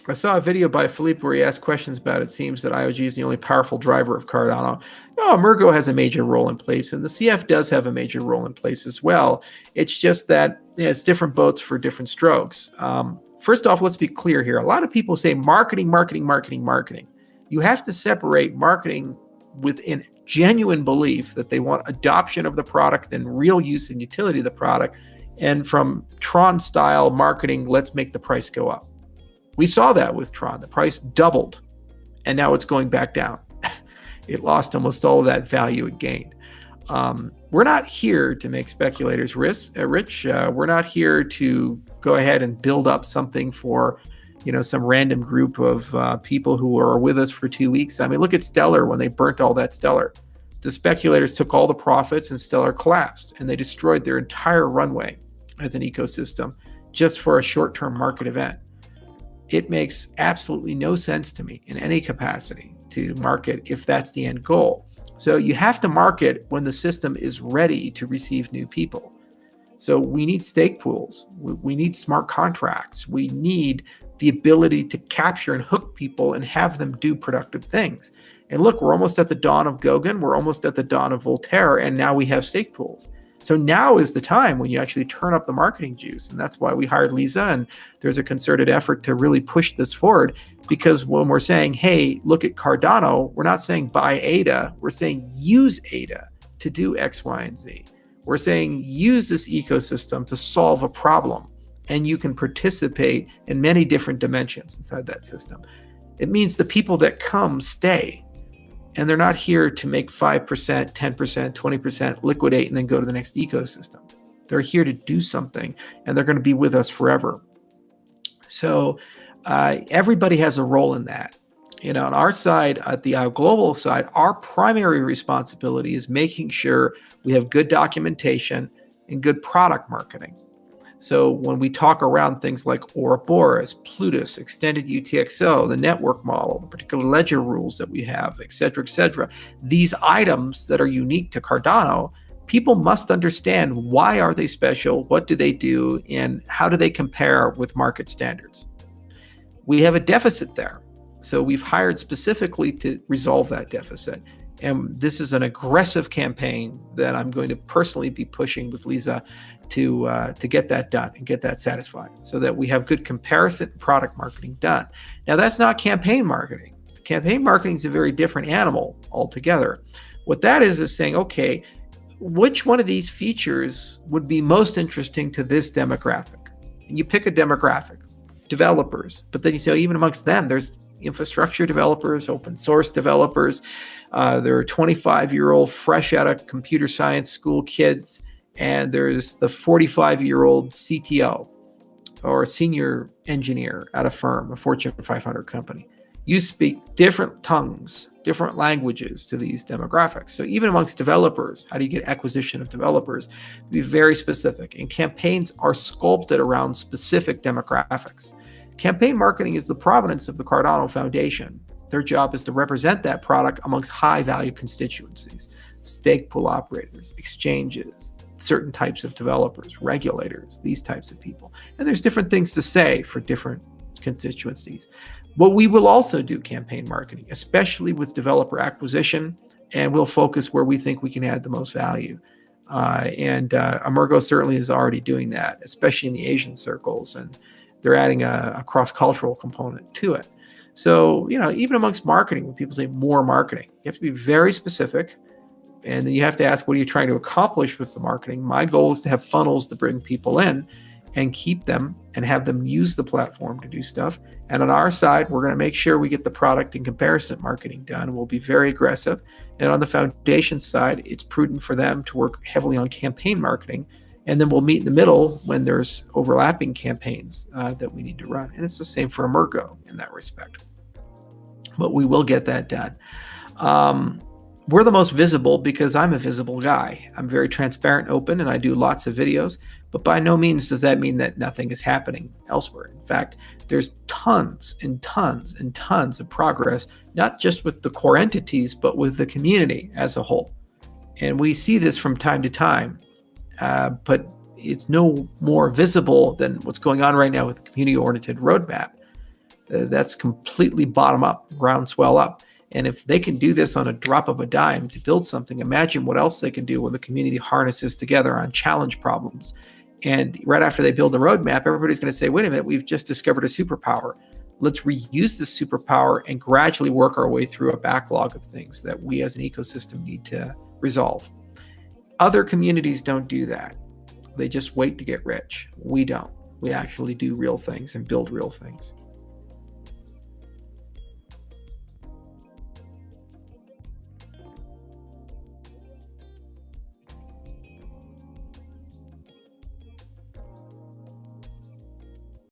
I saw a video by Philippe where he asked questions about it seems that IOG is the only powerful driver of Cardano. No, Emergo has a major role in place, and the CF does have a major role in place as well. It's just that it's different boats for different strokes. First off, let's be clear here. A lot of people say marketing, marketing, marketing, marketing. You have to separate marketing within genuine belief that they want adoption of the product and real use and utility of the product, and from Tron style marketing, let's make the price go up. We saw that with Tron. The price doubled, and now it's going back down. It lost almost all of that value it gained. We're not here to make speculators rich. We're not here to go ahead and build up something for, some random group of people who are with us for 2 weeks. I mean, look at Stellar when they burnt all that Stellar. The speculators took all the profits and Stellar collapsed, and they destroyed their entire runway as an ecosystem just for a short-term market event. It makes absolutely no sense to me in any capacity to market if that's the end goal. So you have to market when the system is ready to receive new people. So we need stake pools. We need smart contracts. We need the ability to capture and hook people and have them do productive things. And look, we're almost at the dawn of Gauguin. We're almost at the dawn of Voltaire. And now we have stake pools. So now is the time when you actually turn up the marketing juice. And that's why we hired Lisa. And there's a concerted effort to really push this forward, because when we're saying, hey, look at Cardano, we're not saying buy ADA. We're saying use ADA to do X, Y, and Z. We're saying use this ecosystem to solve a problem. And you can participate in many different dimensions inside that system. It means the people that come stay. And they're not here to make 5%, 10%, 20%, liquidate, and then go to the next ecosystem. They're here to do something, and they're going to be with us forever. So everybody has a role in that. On our side, at the global side, our primary responsibility is making sure we have good documentation and good product marketing. So when we talk around things like Ouroboros, Plutus, extended UTXO, the network model, the particular ledger rules that we have, et cetera, these items that are unique to Cardano, people must understand why are they special, what do they do, and how do they compare with market standards. We have a deficit there. So we've hired specifically to resolve that deficit. And this is an aggressive campaign that I'm going to personally be pushing with Lisa to get that done and get that satisfied, so that we have good comparison and product marketing done. Now, that's not campaign marketing. Campaign marketing is a very different animal altogether. What that is saying, okay, which one of these features would be most interesting to this demographic? And you pick a demographic, developers, but then you say, even amongst them, there's infrastructure developers, open source developers. There are 25-year-old fresh out of computer science school kids, and there's the 45-year-old CTO or senior engineer at a firm, a Fortune 500 company. You speak different tongues, different languages to these demographics. So even amongst developers, how do you get acquisition of developers? Be very specific. And campaigns are sculpted around specific demographics. Campaign marketing is the provenance of the Cardano Foundation. Their job is to represent that product amongst high-value constituencies, stake pool operators, exchanges, certain types of developers, regulators, these types of people. And there's different things to say for different constituencies. But we will also do campaign marketing, especially with developer acquisition, and we'll focus where we think we can add the most value. Emergo certainly is already doing that, especially in the Asian circles, and they're adding a cross-cultural component to it. So, even amongst marketing, when people say more marketing, you have to be very specific, and then you have to ask, what are you trying to accomplish with the marketing? My goal is to have funnels to bring people in and keep them and have them use the platform to do stuff. And on our side, we're going to make sure we get the product and comparison marketing done. We'll be very aggressive. And on the foundation side, it's prudent for them to work heavily on campaign marketing. And then we'll meet in the middle when there's overlapping campaigns that we need to run. And it's the same for Emergo in that respect. But we will get that done. We're the most visible because I'm a visible guy. I'm very transparent, open, and I do lots of videos. But by no means does that mean that nothing is happening elsewhere. In fact, there's tons and tons and tons of progress, not just with the core entities, but with the community as a whole. And we see this from time to time. But it's no more visible than what's going on right now with the community-oriented roadmap. That's completely bottom up, groundswell up. And if they can do this on a drop of a dime to build something, imagine what else they can do when the community harnesses together on challenge problems. And right after they build the roadmap, everybody's going to say, wait a minute, we've just discovered a superpower. Let's reuse this superpower and gradually work our way through a backlog of things that we as an ecosystem need to resolve. Other communities don't do that. They just wait to get rich. We don't. We actually do real things and build real things.